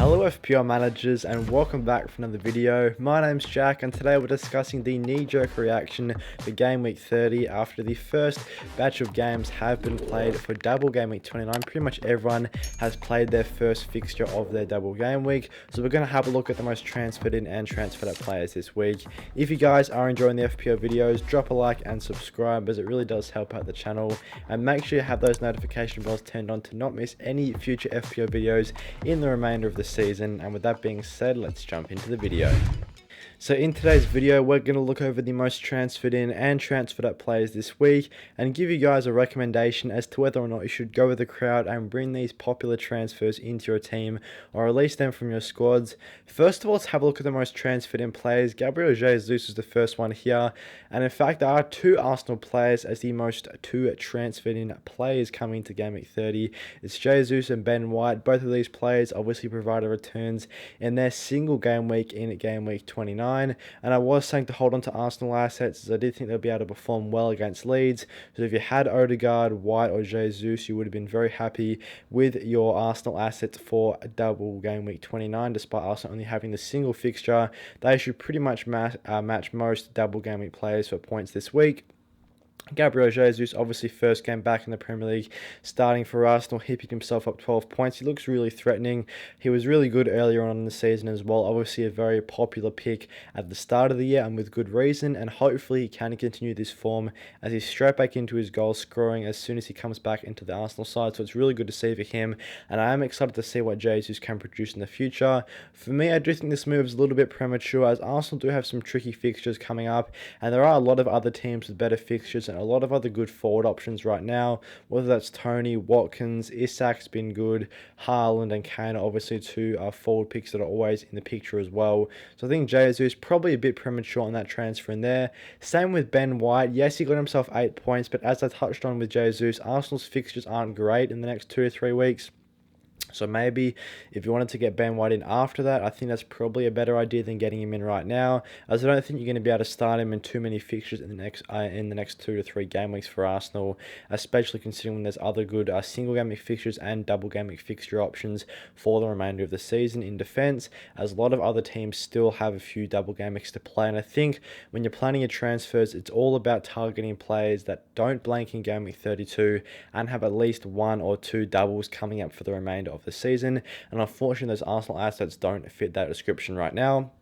Hello FPL managers and welcome back for another video. My name's Jack and today we're discussing the knee-jerk reaction for Game Week 30 after the first batch of games have been played for double Game Week 29. Pretty much everyone has played their first fixture of their double game week. So we're going to have a look at the most transferred in and transferred out players this week. If you guys are enjoying the FPL videos, drop a like and subscribe as it really does help out the channel. And make sure you have those notification bells turned on to not miss any future FPL videos in the remainder of the season. And with that being said, let's jump into the video. So in today's video, we're going to look over the most transferred in and transferred out players this week and give you guys a recommendation as to whether or not you should go with the crowd and bring these popular transfers into your team or release them from your squads. First of all, let's have a look at the most transferred in players. Gabriel Jesus is the first one here, and in fact there are two Arsenal players as the most two transferred in players coming to Game Week 30. It's Jesus and Ben White. Both of these players obviously provided returns in their single game week in Game Week 29. And I was saying to hold on to Arsenal assets as I did think they'll be able to perform well against Leeds. So if you had Odegaard, White or Jesus, you would have been very happy with your Arsenal assets for a double game week 29. Despite Arsenal only having the single fixture, they should pretty much match most double game week players for points this week. Gabriel Jesus obviously first came back in the Premier League starting for Arsenal. He picked himself up 12 points. He looks really threatening. He was really good earlier on in the season as well. Obviously a very popular pick at the start of the year and with good reason, and hopefully he can continue this form as he's straight back into his goal scoring as soon as he comes back into the Arsenal side. So it's really good to see for him, and I am excited to see what Jesus can produce in the future. For me, I do think this move is a little bit premature as Arsenal do have some tricky fixtures coming up, and there are a lot of other teams with better fixtures and a lot of other good forward options right now, whether that's Tony, Watkins, Isak's been good, Haaland and Kane are obviously two forward picks that are always in the picture as well. So I think Jesus probably a bit premature on that transfer in there. Same with Ben White. Yes, he got himself 8 points, but as I touched on with Jesus, Arsenal's fixtures aren't great in the next 2 to 3 weeks. So maybe if you wanted to get Ben White in after that, I think that's probably a better idea than getting him in right now, as I don't think you're going to be able to start him in too many fixtures in the next 2 to 3 game weeks for Arsenal, especially considering when there's other good single game week fixtures and double game week fixture options for the remainder of the season in defense, as a lot of other teams still have a few double game weeks to play. And I think when you're planning your transfers, it's all about targeting players that don't blank in game week 32 and have at least 1 or 2 doubles coming up for the remainder of the season, and unfortunately those Arsenal assets don't fit that description right now.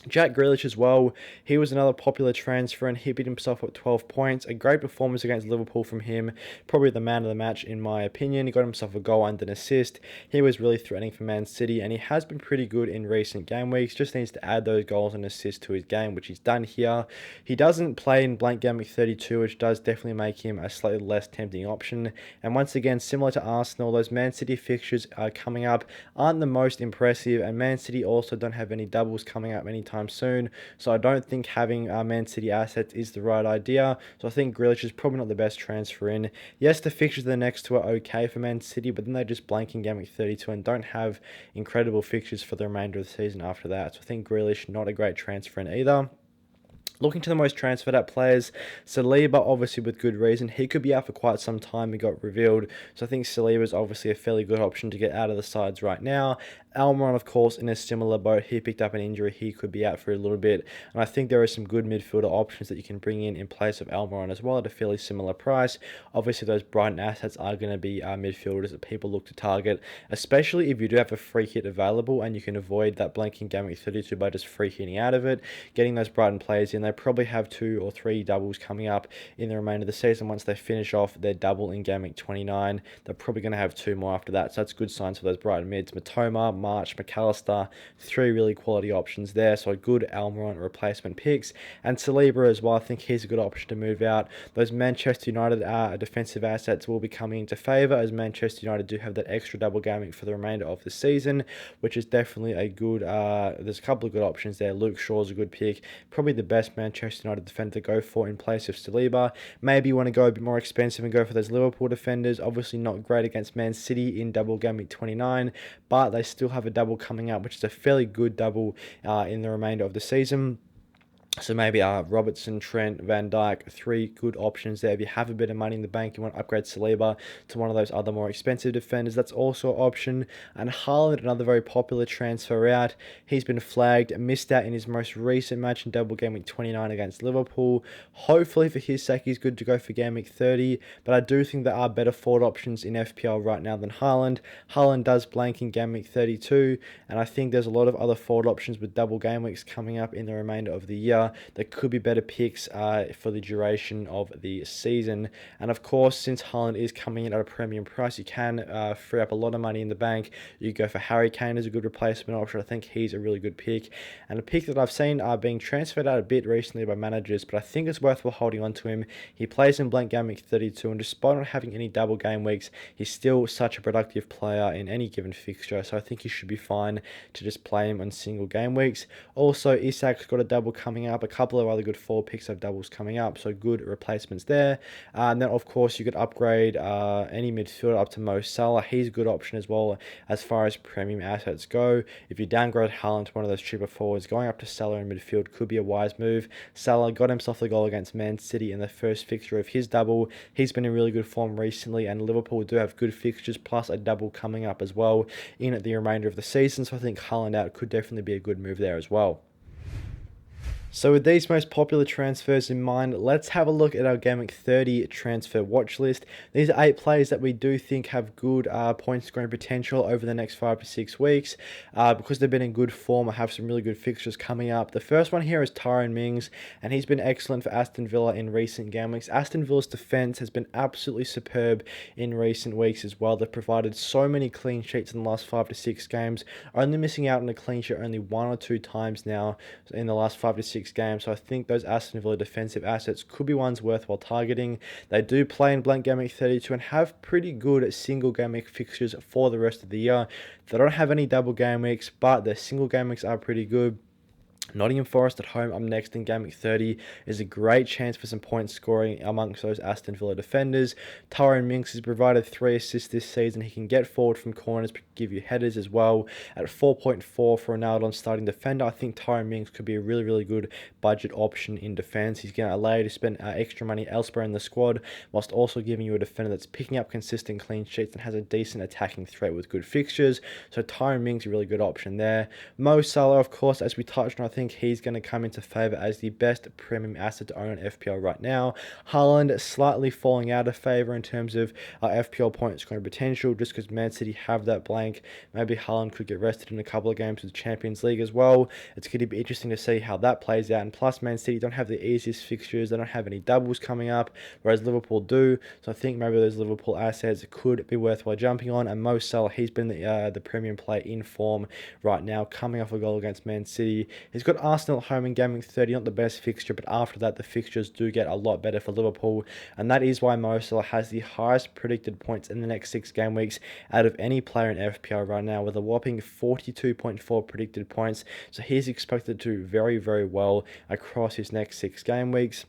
Jack Grealish as well, he was another popular transfer and he beat himself up 12 points. A great performance against Liverpool from him, probably the man of the match in my opinion. He got himself a goal and an assist. He was really threatening for Man City and he has been pretty good in recent game weeks. Just needs to add those goals and assists to his game, which he's done here. He doesn't play in blank game week 32, which does definitely make him a slightly less tempting option. And once again, similar to Arsenal, those Man City fixtures coming up aren't the most impressive, and Man City also don't have any doubles coming up anytime soon, so I don't think having Man City assets is the right idea. So I think Grealish is probably not the best transfer in. Yes, the fixtures of the next two are okay for Man City, but then they just blank in game week 32 and don't have incredible fixtures for the remainder of the season after that. So I think Grealish not a great transfer in either. Looking to the most transferred out players, Saliba obviously with good reason. He could be out for quite some time. He got revealed. So I think Saliba is obviously a fairly good option to get out of the sides right now. Almiron, of course, in a similar boat. He picked up an injury. He could be out for a little bit. And I think there are some good midfielder options that you can bring in place of Almiron as well at a fairly similar price. Obviously, those Brighton assets are going to be midfielders that people look to target, especially if you do have a free hit available and you can avoid that blanking game week 32 by just free hitting out of it. Getting those Brighton players in, they probably have 2 or 3 doubles coming up in the remainder of the season. Once they finish off their double in game week 29, they're probably going to have 2 more after that. So that's good signs for those Brighton mids. Matoma, March, McAllister, 3 really quality options there. So a good Almiron replacement picks. And Saliba as well, I think he's a good option to move out. Those Manchester United defensive assets will be coming into favour, as Manchester United do have that extra double gaming for the remainder of the season, which is definitely a good, there's a couple of good options there. Luke Shaw's a good pick, probably the best Manchester United defender to go for in place of Saliba. Maybe you want to go a bit more expensive and go for those Liverpool defenders. Obviously not great against Man City in double game week 29, but they still have a double coming up, which is a fairly good double in the remainder of the season. So maybe Robertson, Trent, Van Dijk, three good options there. If you have a bit of money in the bank, you want to upgrade Saliba to one of those other more expensive defenders, that's also an option. And Haaland, another very popular transfer out. He's been flagged, missed out in his most recent match in double game week 29 against Liverpool. Hopefully for his sake, he's good to go for game week 30. But I do think there are better forward options in FPL right now than Haaland. Haaland does blank in game week 32, and I think there's a lot of other forward options with double game weeks coming up in the remainder of the year. There could be better picks for the duration of the season. And of course, since Haaland is coming in at a premium price, you can free up a lot of money in the bank. You go for Harry Kane as a good replacement option. I think he's a really good pick. And a pick that I've seen being transferred out a bit recently by managers, but I think it's worthwhile holding on to him. He plays in blank game week 32, and despite not having any double game weeks, he's still such a productive player in any given fixture. So I think you should be fine to just play him on single game weeks. Also, Isak's got a double coming up. A couple of other good forward picks have doubles coming up, so good replacements there. And then, of course, you could upgrade any midfielder up to Mo Salah. He's a good option as well as far as premium assets go. If you downgrade Haaland to one of those cheaper forwards, going up to Salah in midfield could be a wise move. Salah got himself the goal against Man City in the first fixture of his double. He's been in really good form recently, and Liverpool do have good fixtures, plus a double coming up as well in the remainder of the season. So I think Haaland out could definitely be a good move there as well. So with these most popular transfers in mind, let's have a look at our Game Week 30 transfer watch list. These are 8 players that we do think have good point scoring potential over the next 5 to 6 weeks. Because they've been in good form, I have some really good fixtures coming up. The first one here is Tyrone Mings, and he's been excellent for Aston Villa in recent game weeks. Aston Villa's defence has been absolutely superb in recent weeks as well. They've provided so many clean sheets in the last 5 to 6 games, only missing out on a clean sheet only 1 or 2 times now in the last 5 to 6 games. So I think those Aston Villa defensive assets could be ones worthwhile targeting. They do play in blank game week 32 and have pretty good single game week fixtures for the rest of the year. They don't have any double game weeks, but their single game weeks are pretty good. Nottingham Forest at home, up next in game week 30, is a great chance for some point scoring amongst those Aston Villa defenders. Tyrone Mings has provided 3 assists this season. He can get forward from corners, give you headers as well. At 4.4 for Ronaldo on starting defender, I think Tyrone Mings could be a really, really good budget option in defence. He's going to allow you to spend extra money elsewhere in the squad, whilst also giving you a defender that's picking up consistent clean sheets and has a decent attacking threat with good fixtures. So Tyrone Mings is a really good option there. Mo Salah, of course, as we touched on, I think he's going to come into favour as the best premium asset to own FPL right now. Haaland slightly falling out of favour in terms of FPL point scoring potential, just because Man City have that blank. Maybe Haaland could get rested in a couple of games with Champions League as well. It's going to be interesting to see how that plays out. And plus, Man City don't have the easiest fixtures. They don't have any doubles coming up, whereas Liverpool do. So I think maybe those Liverpool assets could be worthwhile jumping on. And Mo Salah, he's been the premium play in form right now, coming off a goal against Man City. He's got Arsenal at home in game week 30, not the best fixture, but after that, the fixtures do get a lot better for Liverpool. And that is why Mo Salah has the highest predicted points in the next 6 game weeks out of any player in FPL right now, with a whopping 42.4 predicted points. So he's expected to do very, very well across his next 6 game weeks.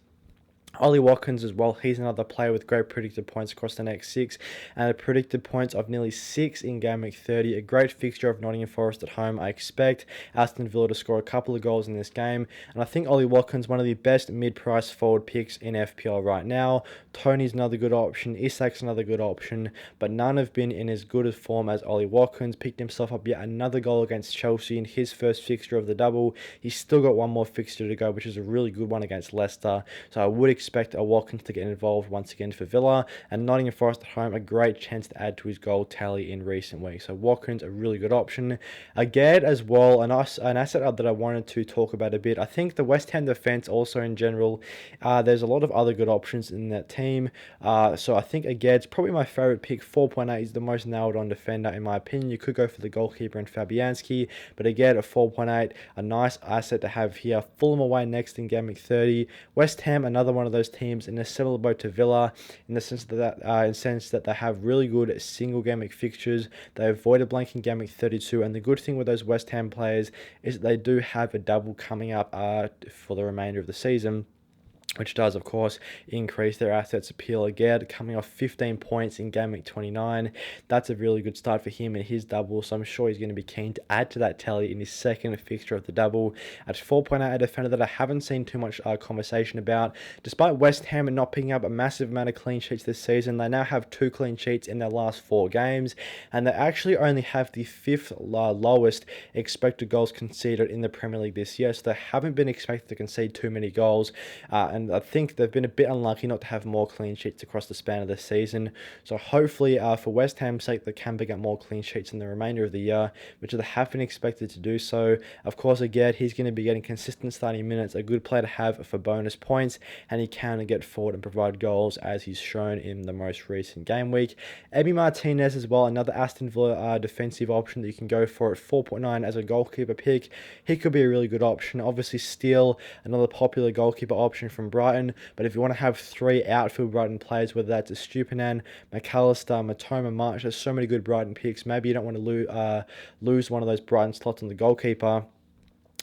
Ollie Watkins as well, he's another player with great predicted points across the next 6, and a predicted points of nearly 6 in game week 30. A great fixture of Nottingham Forest at home. I expect Aston Villa to score a couple of goals in this game, and I think Ollie Watkins, one of the best mid-price forward picks in FPL right now. Tony's another good option, Isak's another good option, but none have been in as good a form as Ollie Watkins. Picked himself up yet another goal against Chelsea in his first fixture of the double. He's still got one more fixture to go, which is a really good one against Leicester, so I would expect a Watkins to get involved once again for Villa. And Nottingham Forest at home, a great chance to add to his goal tally in recent weeks. So Watkins, a really good option. Agad as well, an asset that I wanted to talk about a bit. I think the West Ham defence also in general, there's a lot of other good options in that team. So I think Agad's probably my favourite pick. 4.8 is the most nailed on defender in my opinion. You could go for the goalkeeper in Fabianski, but Agad at 4.8, a nice asset to have here. Fulham away next in game week 30. West Ham, another one of those teams in a similar boat to Villa, in the sense that they have really good single game week fixtures. They avoided blanking game week 32, and the good thing with those West Ham players is that they do have a double coming up for the remainder of the season. which does, of course, increase their assets appeal again, coming off 15 points in game week 29. That's a really good start for him in his double, so I'm sure he's going to be keen to add to that tally in his second fixture of the double. At 4.8, a defender that I haven't seen too much conversation about. Despite West Ham not picking up a massive amount of clean sheets this season, they now have 2 clean sheets in their last 4 games, and they actually only have the 5th lowest expected goals conceded in the Premier League this year, so they haven't been expected to concede too many goals, and I think they've been a bit unlucky not to have more clean sheets across the span of the season. So hopefully for West Ham's sake, they can pick up more clean sheets in the remainder of the year, which they have been expected to do so. Of course, again, he's going to be getting consistent starting minutes, a good player to have for bonus points, and he can get forward and provide goals as he's shown in the most recent game week. Emi Martinez as well, another Aston Villa defensive option that you can go for at 4.9 as a goalkeeper pick. He could be a really good option. Obviously, Steele, another popular goalkeeper option from Brighton, but if you want to have 3 outfield Brighton players, whether that's Estupinan, McAllister, Matoma, March, there's so many good Brighton picks. Maybe you don't want to lose one of those Brighton slots on the goalkeeper.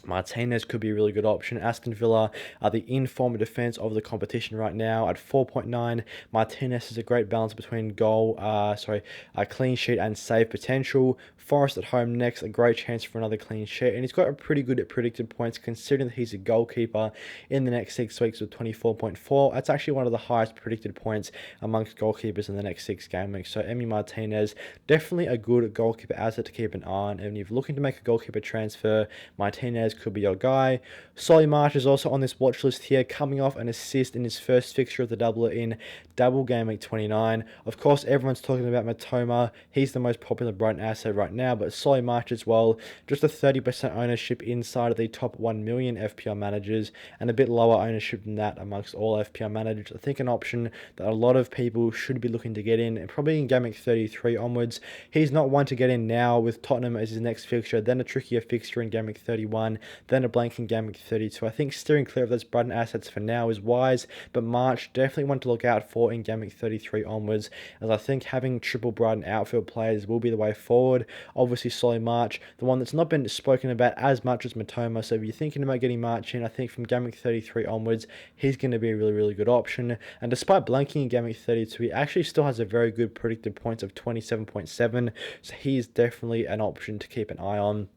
Martinez could be a really good option. Aston Villa are the in-form defence of the competition right now at 4.9. Martinez is a great balance between clean sheet and save potential. Forest at home next, a great chance for another clean sheet, and he's got a pretty good at predicted points considering that he's a goalkeeper in the next 6 weeks with 24.4. That's actually one of the highest predicted points amongst goalkeepers in the next 6 game weeks. So Emi Martinez, definitely a good goalkeeper asset to keep an eye on, and if you're looking to make a goalkeeper transfer, Martinez could be your guy. Solly March is also on this watch list here, coming off an assist in his first fixture of the doubler in double game week 29. Of course, everyone's talking about Matoma. He's the most popular Brighton asset right now, but Solly March as well. Just a 30% ownership inside of the top 1 million FPL managers, and a bit lower ownership than that amongst all FPL managers. I think an option that a lot of people should be looking to get in, and probably in game week 33 onwards. He's not one to get in now with Tottenham as his next fixture, then a trickier fixture in game week 31, then a blank in game week 32. I think steering clear of those Brighton assets for now is wise, but March definitely one to look out for in game week 33 onwards, as I think having triple Brighton outfield players will be the way forward. Obviously, Solly March, the one that's not been spoken about as much as Matoma, so if you're thinking about getting March in, I think from game week 33 onwards, he's going to be a really, really good option. And despite blanking in game week 32, he actually still has a very good predicted points of 27.7, so he is definitely an option to keep an eye on.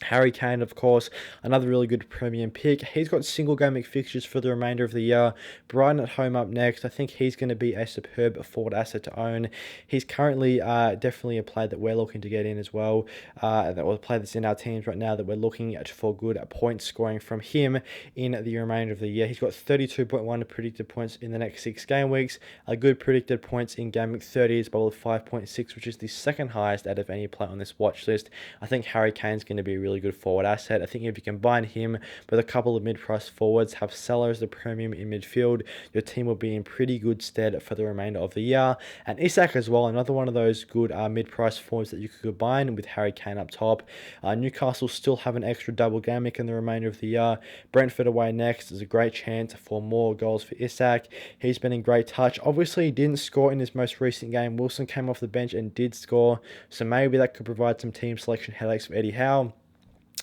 Harry Kane, of course, another really good premium pick. He's got single game week fixtures for the remainder of the year. Brighton at home up next. I think he's going to be a superb forward asset to own. He's currently definitely a player that we're looking to get in as well. That will play that's in our teams right now that we're looking at for good point scoring from him in the remainder of the year. He's got 32.1 predicted points in the next 6 game weeks. A good predicted points in game week 30 is of 5.6, which is the second highest out of any player on this watch list. I think Harry Kane's going to be really good forward asset. I think if you combine him with a couple of mid-price forwards, have Salah as the premium in midfield, your team will be in pretty good stead for the remainder of the year. And Isak as well, another one of those good mid-price forwards that you could combine with Harry Kane up top. Newcastle still have an extra double game week in the remainder of the year. Brentford away next is a great chance for more goals for Isak. He's been in great touch. Obviously, he didn't score in his most recent game. Wilson came off the bench and did score, so maybe that could provide some team selection headaches for Eddie Howe.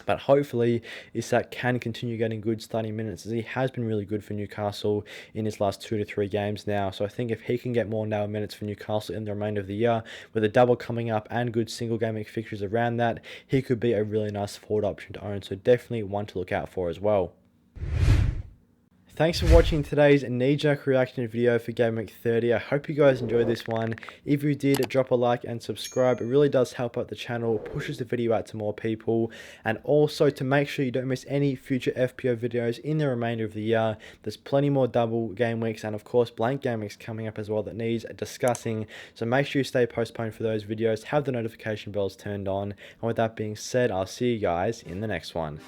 But hopefully, Isak can continue getting good starting minutes, as he has been really good for Newcastle in his last 2 to 3 games now. So I think if he can get more now minutes for Newcastle in the remainder of the year, with a double coming up and good single game fixtures around that, he could be a really nice forward option to own. So definitely one to look out for as well. Thanks for watching today's knee-jerk reaction video for Game Week 30. I hope you guys enjoyed this one. If you did, drop a like and subscribe. It really does help out the channel, pushes the video out to more people. And also to make sure you don't miss any future FPO videos in the remainder of the year. There's plenty more double game weeks and of course blank game weeks coming up as well that needs discussing. So make sure you stay postponed for those videos, have the notification bells turned on. And with that being said, I'll see you guys in the next one.